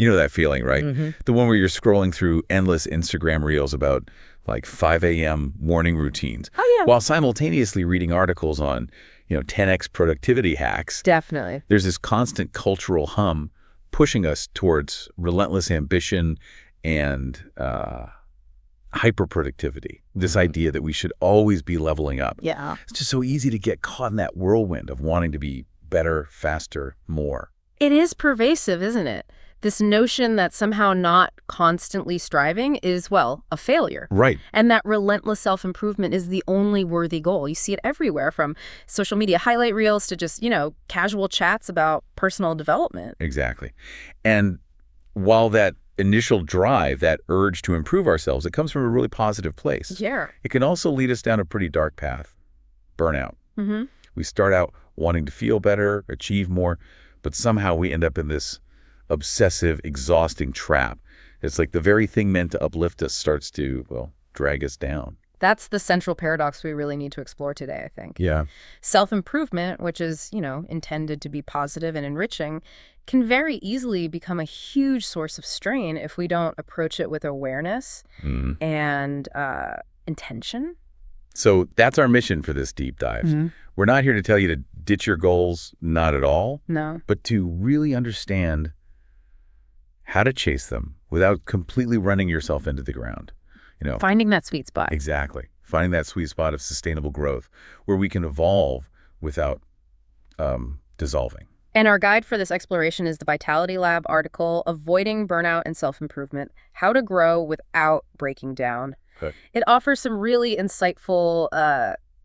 You know that feeling, right? Mm-hmm. The one where you're scrolling through endless Instagram reels about like 5 a.m. morning routines, Oh, yeah. while simultaneously reading articles on, 10x productivity hacks. Definitely. There's this constant cultural hum pushing us towards relentless ambition and hyper-productivity, this idea that we should always be leveling up. Yeah. It's just so easy to get caught in that whirlwind of wanting to be better, faster, more. It is pervasive, isn't it? This notion that somehow not constantly striving is, well, a failure. Right. And that relentless self-improvement is the only worthy goal. You see it everywhere, from social media highlight reels to just, casual chats about personal development. Exactly. And while that initial drive, that urge to improve ourselves, it comes from a really positive place. Yeah. It can also lead us down a pretty dark path, burnout. Mm-hmm. We start out wanting to feel better, achieve more, but somehow we end up in this obsessive, exhausting trap. It's like the very thing meant to uplift us starts to, drag us down. That's the central paradox we really need to explore today, I think. Yeah. Self-improvement, which is, intended to be positive and enriching, can very easily become a huge source of strain if we don't approach it with awareness and intention. So that's our mission for this deep dive. Mm-hmm. We're not here to tell you to ditch your goals, not at all. No. But to really understand how to chase them without completely running yourself into the ground. Finding that sweet spot. Exactly. Finding that sweet spot of sustainable growth where we can evolve without dissolving. And our guide for this exploration is the Vitality Lab article, Avoiding Burnout and Self-Improvement, How to Grow Without Breaking Down. Okay. It offers some really insightful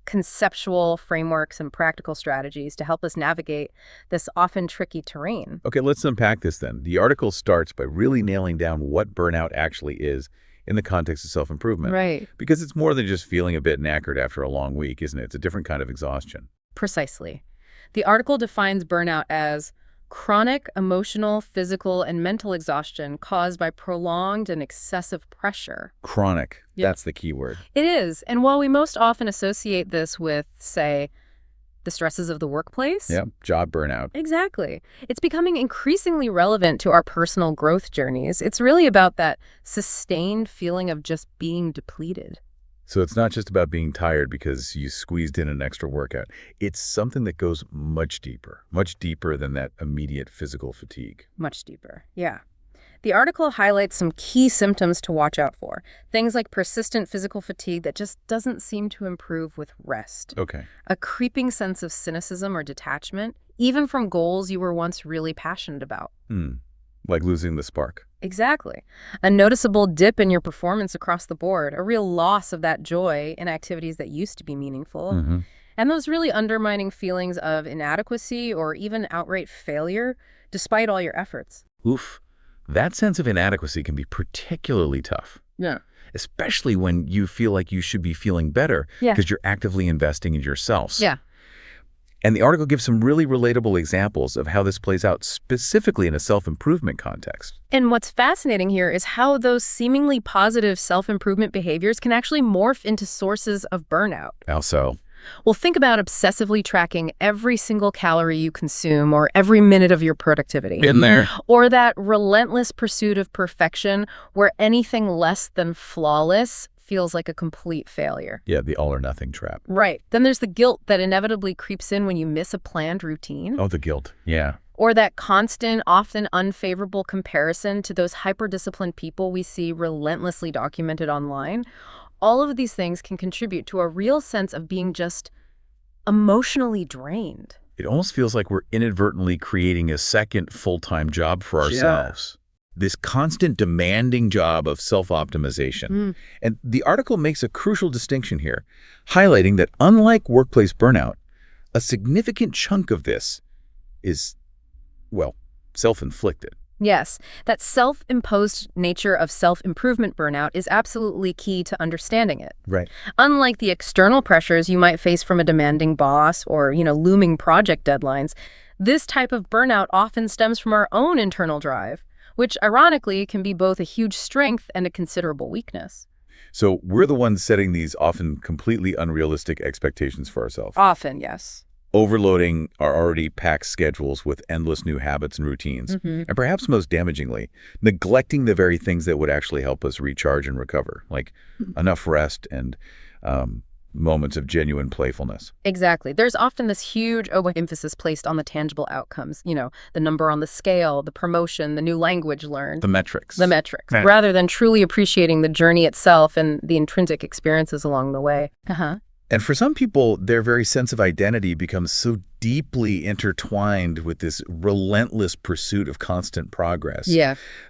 conceptual frameworks and practical strategies to help us navigate this often tricky terrain. Okay, let's unpack this then. The article starts by really nailing down what burnout actually is in the context of self-improvement. Right. Because it's more than just feeling a bit knackered after a long week, isn't it? It's a different kind of exhaustion. Precisely. The article defines burnout as chronic emotional, physical, and mental exhaustion caused by prolonged and excessive pressure. Chronic. Yep. That's the key word. It is. And while we most often associate this with, say, the stresses of the workplace. Yeah, job burnout. Exactly. It's becoming increasingly relevant to our personal growth journeys. It's really about that sustained feeling of just being depleted. So it's not just about being tired because you squeezed in an extra workout. It's something that goes much deeper than that immediate physical fatigue. Much deeper, yeah. The article highlights some key symptoms to watch out for. Things like persistent physical fatigue that just doesn't seem to improve with rest. Okay. A creeping sense of cynicism or detachment, even from goals you were once really passionate about. Like losing the spark. Exactly. A noticeable dip in your performance across the board, a real loss of that joy in activities that used to be meaningful. Mm-hmm. And those really undermining feelings of inadequacy or even outright failure, despite all your efforts. Oof. That sense of inadequacy can be particularly tough. Yeah. Especially when you feel like you should be feeling better Yeah. because you're actively investing in yourselves. Yeah. And the article gives some really relatable examples of how this plays out specifically in a self-improvement context. And what's fascinating here is how those seemingly positive self-improvement behaviors can actually morph into sources of burnout. How so? Well, think about obsessively tracking every single calorie you consume or every minute of your productivity. Been there. Or that relentless pursuit of perfection where anything less than flawless feels like a complete failure. Yeah, the all or nothing trap. Right. Then there's the guilt that inevitably creeps in when you miss a planned routine. Oh, the guilt. Yeah. Or that constant, often unfavorable comparison to those hyper-disciplined people we see relentlessly documented online. All of these things can contribute to a real sense of being just emotionally drained. It almost feels like we're inadvertently creating a second full-time job for ourselves. This constant demanding job of self-optimization. And the article makes a crucial distinction here, highlighting that unlike workplace burnout, a significant chunk of this is, self-inflicted. Yes, that self-imposed nature of self-improvement burnout is absolutely key to understanding it. Right. Unlike the external pressures you might face from a demanding boss or, looming project deadlines, this type of burnout often stems from our own internal drive, which ironically can be both a huge strength and a considerable weakness. So we're the ones setting these often completely unrealistic expectations for ourselves. Often, yes. overloading our already packed schedules with endless new habits and routines, and perhaps most damagingly, neglecting the very things that would actually help us recharge and recover, like enough rest and moments of genuine playfulness. Exactly. There's often this huge overemphasis placed on the tangible outcomes, the number on the scale, the promotion, the new language learned. The metrics. The metrics, rather than truly appreciating the journey itself and the intrinsic experiences along the way. And for some people, their very sense of identity becomes so deeply intertwined with this relentless pursuit of constant progress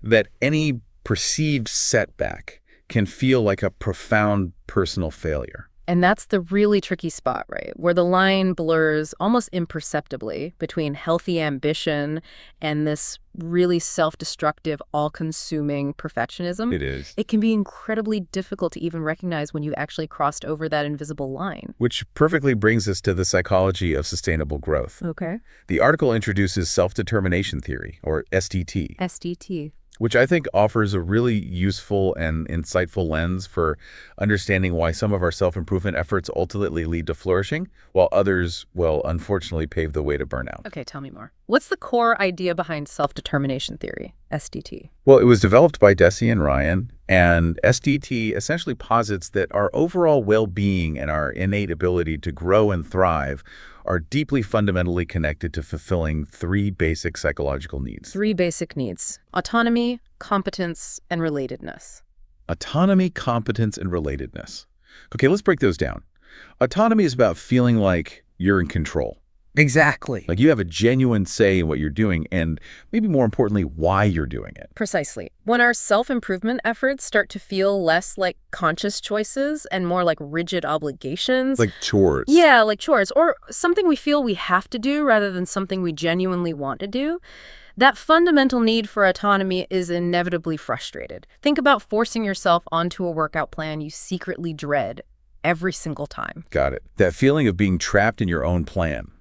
that any perceived setback can feel like a profound personal failure. And that's the really tricky spot, right? Where the line blurs almost imperceptibly between healthy ambition and this really self-destructive, all-consuming perfectionism. It is. It can be incredibly difficult to even recognize when you've actually crossed over that invisible line. Which perfectly brings us to the psychology of sustainable growth. Okay. The article introduces self-determination theory, or SDT. SDT. Which I think offers a really useful and insightful lens for understanding why some of our self-improvement efforts ultimately lead to flourishing, while others, well, unfortunately pave the way to burnout. Okay, tell me more. What's the core idea behind self-determination theory, SDT? Well, it was developed by Deci and Ryan, and SDT essentially posits that our overall well-being and our innate ability to grow and thrive are deeply fundamentally connected to fulfilling three basic psychological needs. Three basic needs: autonomy, competence, and relatedness. Autonomy, competence, and relatedness. Okay, let's break those down. Autonomy is about feeling like you're in control. Exactly. Like you have a genuine say in what you're doing and maybe more importantly, why you're doing it. Precisely. When our self-improvement efforts start to feel less like conscious choices and more like rigid obligations. Like chores. Yeah, like chores, or something we feel we have to do rather than something we genuinely want to do. That fundamental need for autonomy is inevitably frustrated. Think about forcing yourself onto a workout plan you secretly dread every single time. Got it. That feeling of being trapped in your own plan.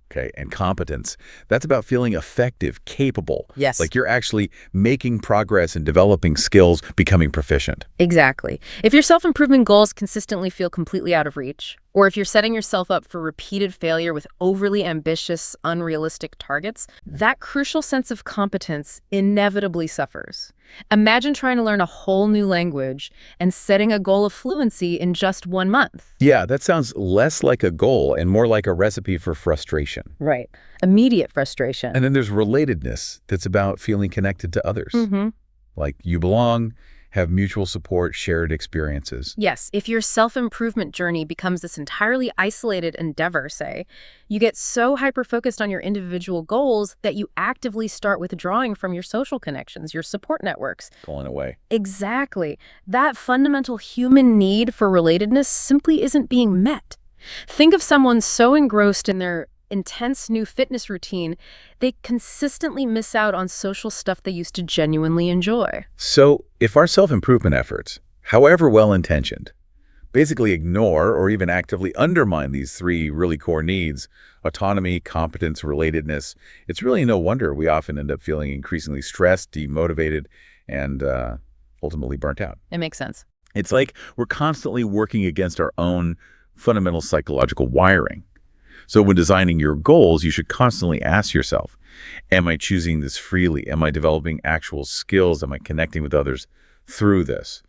Okay, and competence, that's about feeling effective, capable. Yes. Like you're actually making progress and developing skills, becoming proficient. Exactly. If your self-improvement goals consistently feel completely out of reach, or if you're setting yourself up for repeated failure with overly ambitious, unrealistic targets, that crucial sense of competence inevitably suffers. Imagine trying to learn a whole new language and setting a goal of fluency in just 1 month. Yeah, that sounds less like a goal and more like a recipe for frustration. Right. Immediate frustration. And then there's relatedness that's about feeling connected to others. Like you belong, have mutual support, shared experiences. Yes, if your self-improvement journey becomes this entirely isolated endeavor, say, you get so hyper-focused on your individual goals that you actively start withdrawing from your social connections, your support networks. Pulling away. Exactly. That fundamental human need for relatedness simply isn't being met. Think of someone so engrossed in their intense new fitness routine, they consistently miss out on social stuff they used to genuinely enjoy. So if our self-improvement efforts, however well-intentioned, basically ignore or even actively undermine these three really core needs, autonomy, competence, relatedness, it's really no wonder we often end up feeling increasingly stressed, demotivated, and ultimately burnt out. It makes sense. It's like we're constantly working against our own fundamental psychological wiring. So when designing your goals, you should constantly ask yourself, am I choosing this freely? Am I developing actual skills? Am I connecting with others through this?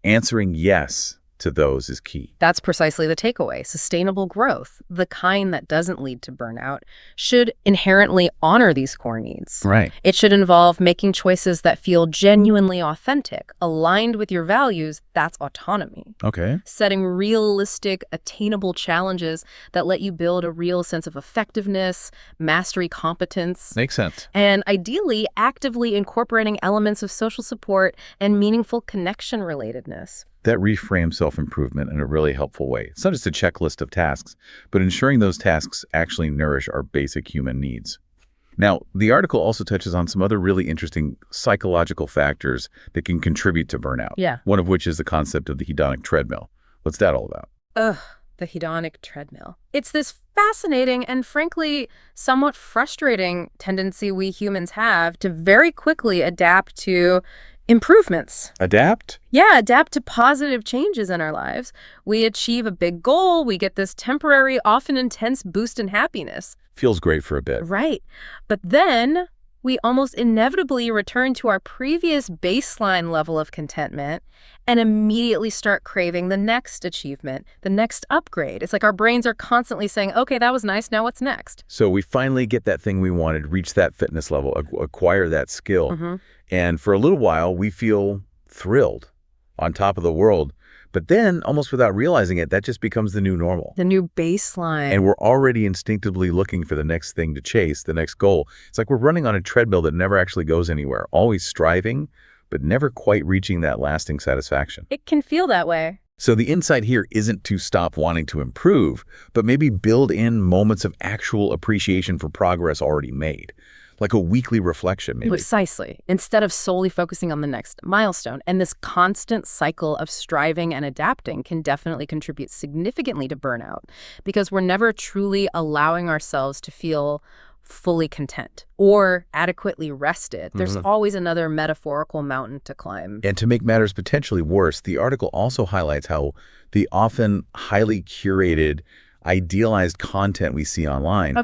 Answering yes to those is key. That's precisely the takeaway. Sustainable growth, the kind that doesn't lead to burnout, should inherently honor these core needs. Right. It should involve making choices that feel genuinely authentic, aligned with your values. That's autonomy. Okay. Setting realistic, attainable challenges that let you build a real sense of effectiveness, mastery, competence. Makes sense. And ideally, actively incorporating elements of social support and meaningful connection relatedness. That reframes self-improvement in a really helpful way. It's not just a checklist of tasks, but ensuring those tasks actually nourish our basic human needs. Now, the article also touches on some other really interesting psychological factors that can contribute to burnout. Yeah. One of which is the concept of the hedonic treadmill. What's that all about? Ugh, the hedonic treadmill. It's this fascinating and frankly somewhat frustrating tendency we humans have to very quickly adapt to Improvements. Adapt? Yeah, adapt to positive changes in our lives. We achieve a big goal, we get this temporary, often intense boost in happiness. Feels great for a bit. Right. But then we almost inevitably return to our previous baseline level of contentment and immediately start craving the next achievement, the next upgrade. It's like our brains are constantly saying, okay, that was nice, now what's next? So we finally get that thing we wanted, reach that fitness level, acquire that skill. And for a little while, we feel thrilled, on top of the world. But then, almost without realizing it, that just becomes the new normal. The new baseline. And we're already instinctively looking for the next thing to chase, the next goal. It's like we're running on a treadmill that never actually goes anywhere, always striving, but never quite reaching that lasting satisfaction. It can feel that way. So the insight here isn't to stop wanting to improve, but maybe build in moments of actual appreciation for progress already made. Like a weekly reflection, maybe. Precisely. Instead of solely focusing on the next milestone. And this constant cycle of striving and adapting can definitely contribute significantly to burnout because we're never truly allowing ourselves to feel fully content or adequately rested. There's always another metaphorical mountain to climb. And to make matters potentially worse, the article also highlights how the often highly curated, idealized content we see online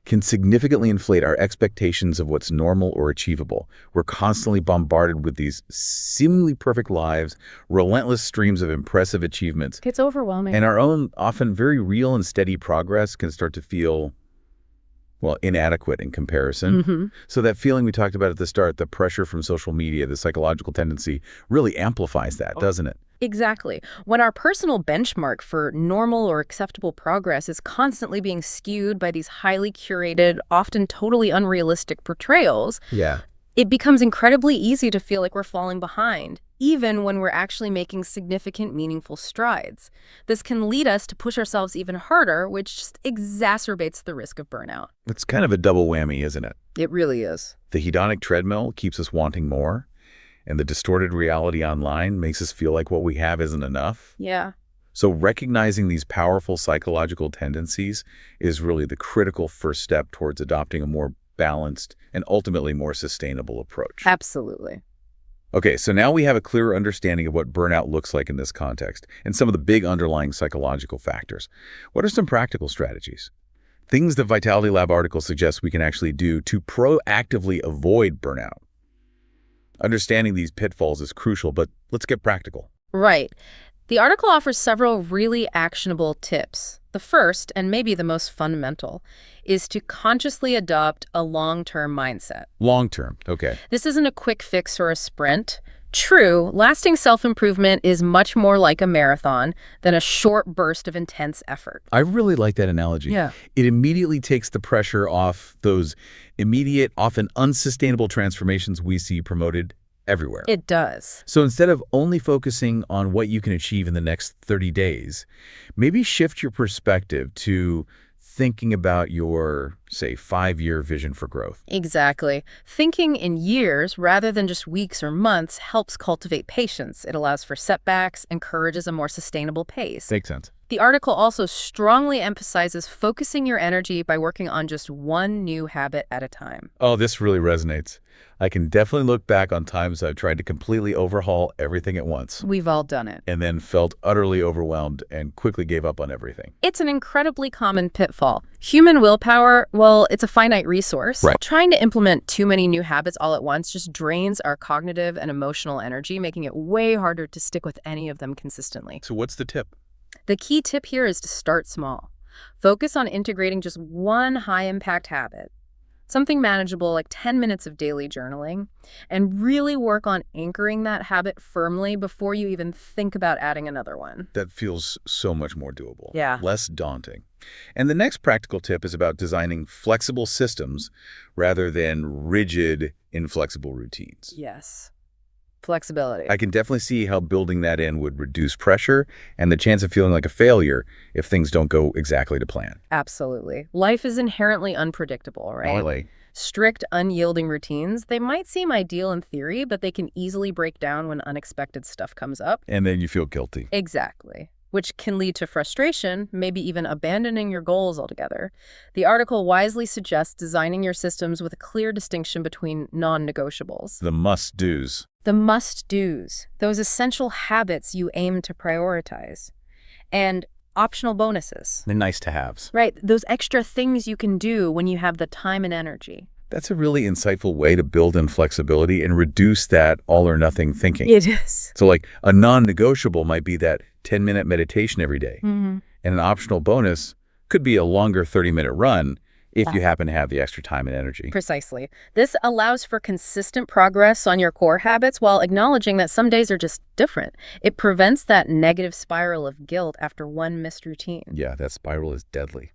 can significantly inflate our expectations of what's normal or achievable. We're constantly bombarded with these seemingly perfect lives, relentless streams of impressive achievements. It's overwhelming. And our own often very real and steady progress can start to feel, well, inadequate in comparison. So that feeling we talked about at the start, the pressure from social media, the psychological tendency, really amplifies that, doesn't it? Exactly. When our personal benchmark for normal or acceptable progress is constantly being skewed by these highly curated, often totally unrealistic portrayals, it becomes incredibly easy to feel like we're falling behind, even when we're actually making significant, meaningful strides. This can lead us to push ourselves even harder, which just exacerbates the risk of burnout. It's kind of a double whammy, isn't it? It really is. The hedonic treadmill keeps us wanting more, and the distorted reality online makes us feel like what we have isn't enough. Yeah. So recognizing these powerful psychological tendencies is really the critical first step towards adopting a more balanced and ultimately more sustainable approach. Absolutely. Okay, so now we have a clearer understanding of what burnout looks like in this context and some of the big underlying psychological factors. What are some practical strategies? Things the Vitality Lab article suggests we can actually do to proactively avoid burnout. Understanding these pitfalls is crucial, but let's get practical. Right. The article offers several really actionable tips. The first, and maybe the most fundamental, is to consciously adopt a long-term mindset. Long-term, okay. This isn't a quick fix or a sprint. True, lasting self-improvement is much more like a marathon than a short burst of intense effort. I really like that analogy. Yeah. It immediately takes the pressure off those immediate, often unsustainable transformations we see promoted everywhere. It does. So instead of only focusing on what you can achieve in the next 30 days, maybe shift your perspective to thinking about your, say, 5-year vision for growth. Exactly. Thinking in years rather than just weeks or months helps cultivate patience. It allows for setbacks, encourages a more sustainable pace. Makes sense. The article also strongly emphasizes focusing your energy by working on just one new habit at a time. Oh, this really resonates. I can definitely look back on times I've tried to completely overhaul everything at once. We've all done it. And then felt utterly overwhelmed and quickly gave up on everything. It's an incredibly common pitfall. Human willpower, well, it's a finite resource. Right. Trying to implement too many new habits all at once just drains our cognitive and emotional energy, making it way harder to stick with any of them consistently. So what's the tip? The key tip here is to start small. Focus on integrating just one high-impact habit, something manageable like 10 minutes of daily journaling, and really work on anchoring that habit firmly before you even think about adding another one. That feels so much more doable. Yeah. Less daunting. And the next practical tip is about designing flexible systems rather than rigid, inflexible routines. Yes. Flexibility. I can definitely see how building that in would reduce pressure and the chance of feeling like a failure if things don't go exactly to plan. Absolutely. Life is inherently unpredictable, right? Really? Strict, unyielding routines, they might seem ideal in theory, but they can easily break down when unexpected stuff comes up. And then you feel guilty. Exactly. Which can lead to frustration, maybe even abandoning your goals altogether. The article wisely suggests designing your systems with a clear distinction between non-negotiables. The must-dos. The must-dos, those essential habits you aim to prioritize. And optional bonuses. The nice-to-haves. Right, those extra things you can do when you have the time and energy. That's a really insightful way to build in flexibility and reduce that all-or-nothing thinking. It is. So like a non-negotiable might be that 10-minute meditation every day. Mm-hmm. And an optional bonus could be a longer 30-minute run if you happen to have the extra time and energy. Precisely. This allows for consistent progress on your core habits while acknowledging that some days are just different. It prevents that negative spiral of guilt after one missed routine. Yeah, that spiral is deadly.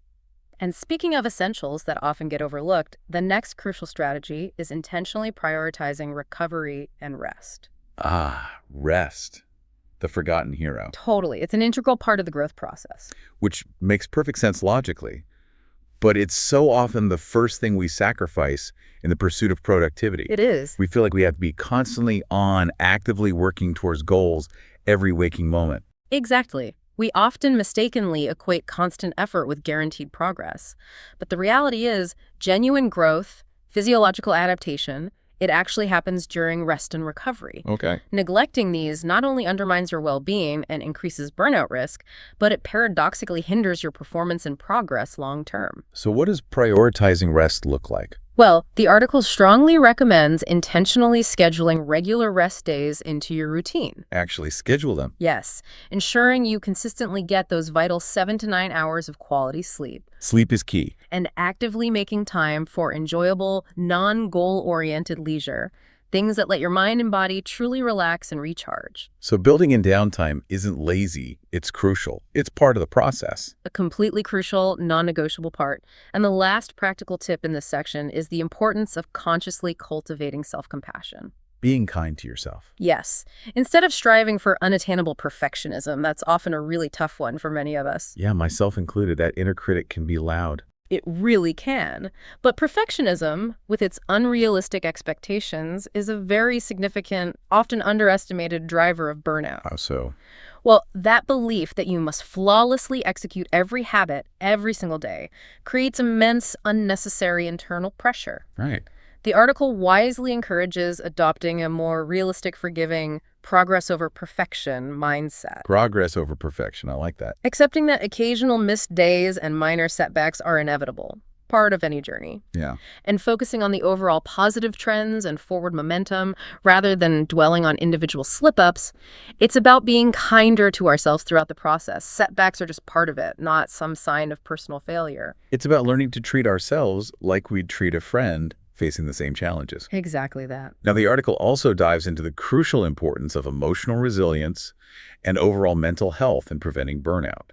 And speaking of essentials that often get overlooked, the next crucial strategy is intentionally prioritizing recovery and rest. Ah, rest. The forgotten hero. Totally. It's an integral part of the growth process. Which makes perfect sense logically. But it's so often the first thing we sacrifice in the pursuit of productivity. It is. We feel like we have to be constantly on, actively working towards goals every waking moment. Exactly. We often mistakenly equate constant effort with guaranteed progress. But the reality is, genuine growth, physiological adaptation, it actually happens during rest and recovery. Okay. Neglecting these not only undermines your well-being and increases burnout risk, but it paradoxically hinders your performance and progress long-term. So what does prioritizing rest look like? Well, the article strongly recommends intentionally scheduling regular rest days into your routine. Actually schedule them. Yes, ensuring you consistently get those vital 7 to 9 hours of quality sleep. Sleep is key. And actively making time for enjoyable, non-goal-oriented leisure, things that let your mind and body truly relax and recharge. So building in downtime isn't lazy, it's crucial. It's part of the process. A completely crucial, non-negotiable part. And the last practical tip in this section is the importance of consciously cultivating self-compassion. Being kind to yourself. Yes. Instead of striving for unattainable perfectionism, that's often a really tough one for many of us. Yeah, myself included, that inner critic can be loud. It really can. But perfectionism, with its unrealistic expectations, is a very significant, often underestimated driver of burnout. How so? Well, that belief that you must flawlessly execute every habit every single day creates immense, unnecessary internal pressure. Right. The article wisely encourages adopting a more realistic, forgiving, progress over perfection mindset. Progress over perfection. I like that. Accepting that occasional missed days and minor setbacks are inevitable, part of any journey. Yeah. And focusing on the overall positive trends and forward momentum rather than dwelling on individual slip-ups, it's about being kinder to ourselves throughout the process. Setbacks are just part of it, not some sign of personal failure. It's about learning to treat ourselves like we'd treat a friend facing the same challenges. Exactly that. Now, the article also dives into the crucial importance of emotional resilience and overall mental health in preventing burnout.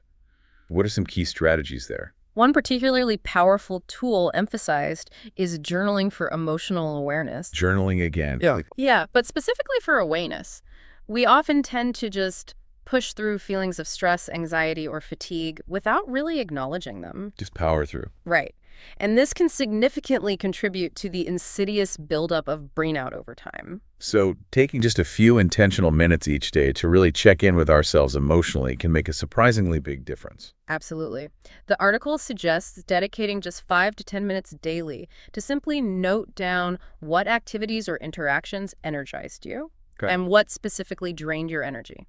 What are some key strategies there? One particularly powerful tool emphasized is journaling for emotional awareness. Journaling again. Yeah, but specifically for awareness. We often tend to just push through feelings of stress, anxiety, or fatigue without really acknowledging them. Just power through. Right. And this can significantly contribute to the insidious buildup of burnout over time. So taking just a few intentional minutes each day to really check in with ourselves emotionally can make a surprisingly big difference. Absolutely. The article suggests dedicating just 5 to 10 minutes daily to simply note down what activities or interactions energized you and what specifically drained your energy.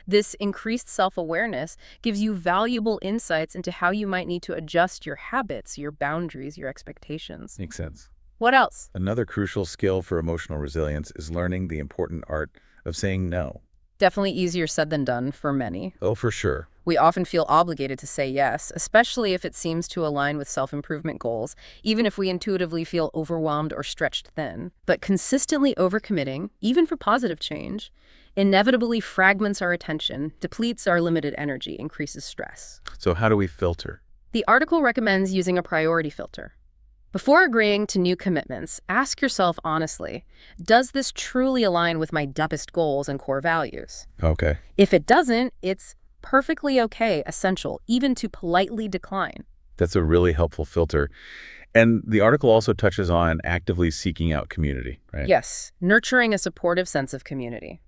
This increased self-awareness gives you valuable insights into how you might need to adjust your habits, your boundaries, your expectations. Makes sense. What else? Another crucial skill for emotional resilience is learning the important art of saying no. Definitely easier said than done for many. Oh, for sure. We often feel obligated to say yes, especially if it seems to align with self-improvement goals, even if we intuitively feel overwhelmed or stretched thin. But consistently overcommitting, even for positive change, inevitably fragments our attention, depletes our limited energy, increases stress. So how do we filter? The article recommends using a priority filter. Before agreeing to new commitments, ask yourself honestly, does this truly align with my deepest goals and core values? Okay. If it doesn't, it's perfectly okay, essential, even to politely decline. That's a really helpful filter. And the article also touches on actively seeking out community, right? Yes, nurturing a supportive sense of community.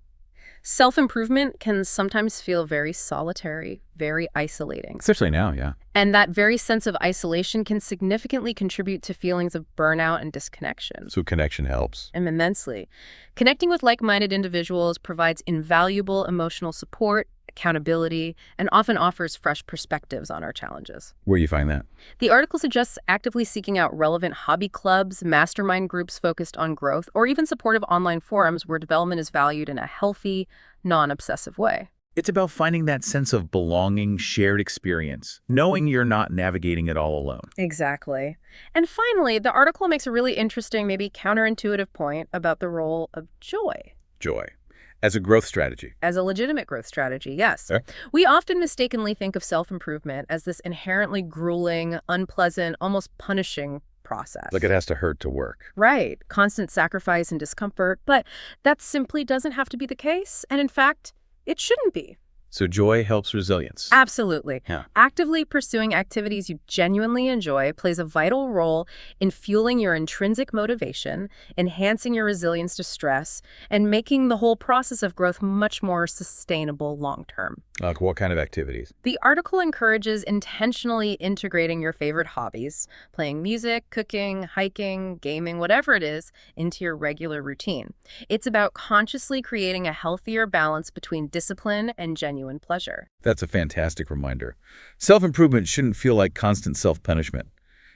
Self-improvement can sometimes feel very solitary, very isolating. Especially now, yeah. And that very sense of isolation can significantly contribute to feelings of burnout and disconnection. So connection helps. And immensely. Connecting with like-minded individuals provides invaluable emotional support, accountability, and often offers fresh perspectives on our challenges. Where do you find that? The article suggests actively seeking out relevant hobby clubs, mastermind groups focused on growth, or even supportive online forums where development is valued in a healthy, non-obsessive way. It's about finding that sense of belonging, shared experience, knowing you're not navigating it all alone. Exactly. And finally, the article makes a really interesting, maybe counterintuitive point about the role of joy. Joy. As a growth strategy. As a legitimate growth strategy, yes. Okay. We often mistakenly think of self-improvement as this inherently grueling, unpleasant, almost punishing process. Like it has to hurt to work. Right. Constant sacrifice and discomfort. But that simply doesn't have to be the case. And in fact, it shouldn't be. So joy helps resilience. Absolutely. Yeah. Actively pursuing activities you genuinely enjoy plays a vital role in fueling your intrinsic motivation, enhancing your resilience to stress, and making the whole process of growth much more sustainable long-term. Like what kind of activities? The article encourages intentionally integrating your favorite hobbies, playing music, cooking, hiking, gaming, whatever it is, into your regular routine. It's about consciously creating a healthier balance between discipline and genuine pleasure. That's a fantastic reminder. Self-improvement shouldn't feel like constant self-punishment.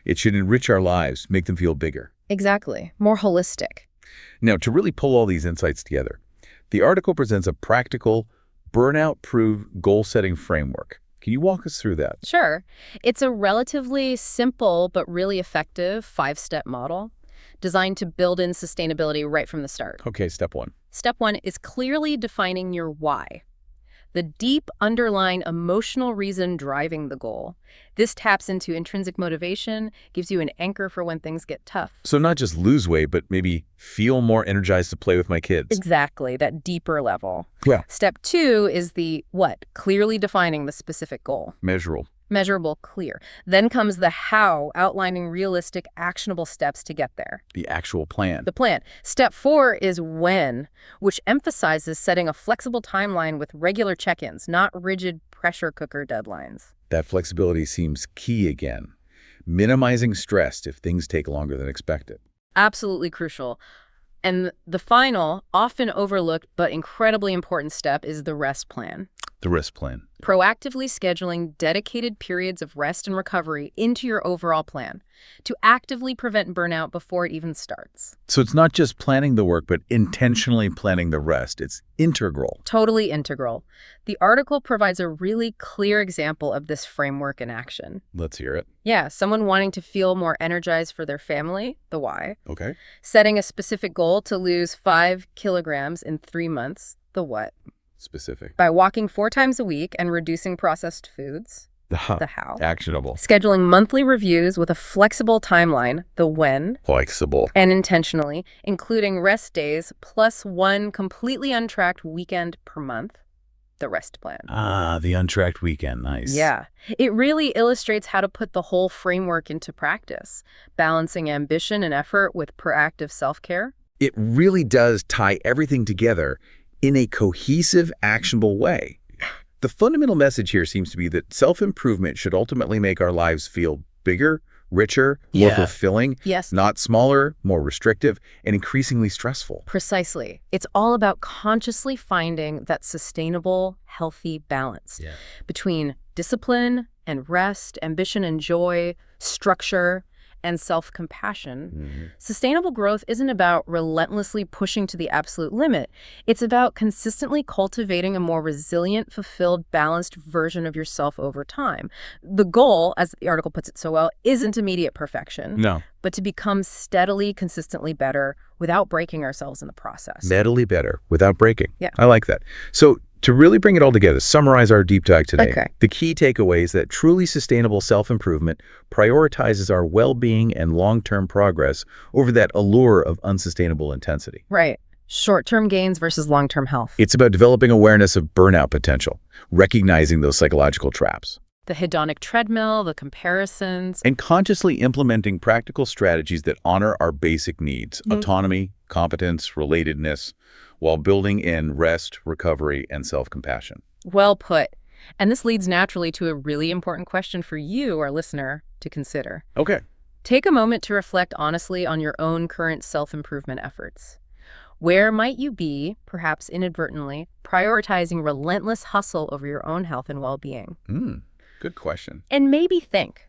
It should enrich our lives, make them feel bigger. Exactly. More holistic. Now, to really pull all these insights together, the article presents a practical, burnout-proof goal-setting framework. Can you walk us through that? Sure. It's a relatively simple but really effective 5-step model designed to build in sustainability right from the start. Okay, step 1. Step 1 is clearly defining your why. The deep underlying emotional reason driving the goal. This taps into intrinsic motivation, gives you an anchor for when things get tough. So not just lose weight, but maybe feel more energized to play with my kids. Exactly, that deeper level. Yeah. Step 2 is the what? Clearly defining the specific goal. Measurable, clear. Then comes the how, outlining realistic, actionable steps to get there. The actual plan. The plan. Step 4 is when, which emphasizes setting a flexible timeline with regular check-ins, not rigid pressure cooker deadlines. That flexibility seems key again. Minimizing stress if things take longer than expected. Absolutely crucial. And the final, often overlooked but incredibly important step is the rest plan. The rest plan. Proactively scheduling dedicated periods of rest and recovery into your overall plan to actively prevent burnout before it even starts. So it's not just planning the work, but intentionally planning the rest. It's integral. Totally integral. The article provides a really clear example of this framework in action. Let's hear it. Yeah, someone wanting to feel more energized for their family, the why. Okay. Setting a specific goal to lose 5 kilograms in 3 months, the what. Specific. By walking 4 times a week and reducing processed foods, the how. Actionable. Scheduling monthly reviews with a flexible timeline, the when. Flexible. And intentionally, including rest days plus 1 completely untracked weekend per month, the rest plan. Ah, the untracked weekend. Nice. Yeah. It really illustrates how to put the whole framework into practice, balancing ambition and effort with proactive self-care. It really does tie everything together in a cohesive, actionable way. The fundamental message here seems to be that self-improvement should ultimately make our lives feel bigger, richer, more fulfilling, Yes. not smaller, more restrictive, and increasingly stressful. Precisely. It's all about consciously finding that sustainable, healthy balance between discipline and rest, ambition and joy, structure, and self-compassion. Sustainable growth isn't about relentlessly pushing to the absolute limit. It's about consistently cultivating a more resilient, fulfilled, balanced version of yourself over time. The goal, as the article puts it so well, isn't immediate perfection, but to become steadily, consistently better without breaking ourselves in the process. Steadily better without breaking. Yeah. I like that. So to really bring it all together, summarize our deep dive today. Okay. The key takeaway is that truly sustainable self-improvement prioritizes our well-being and long-term progress over that allure of unsustainable intensity. Right. Short-term gains versus long-term health. It's about developing awareness of burnout potential, recognizing those psychological traps, The hedonic treadmill, the comparisons. and consciously implementing practical strategies that honor our basic needs, autonomy, competence, relatedness, while building in rest, recovery, and self-compassion. Well put. And this leads naturally to a really important question for you, our listener, to consider. Okay. Take a moment to reflect honestly on your own current self-improvement efforts. Where might you be, perhaps inadvertently, prioritizing relentless hustle over your own health and well-being? Good question. And maybe think,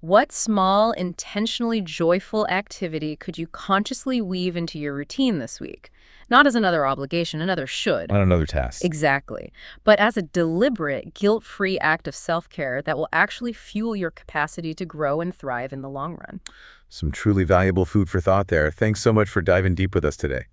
what small, intentionally joyful activity could you consciously weave into your routine this week? Not as another obligation, another should. On another task. Exactly. But as a deliberate, guilt-free act of self-care that will actually fuel your capacity to grow and thrive in the long run. Some truly valuable food for thought there. Thanks so much for diving deep with us today.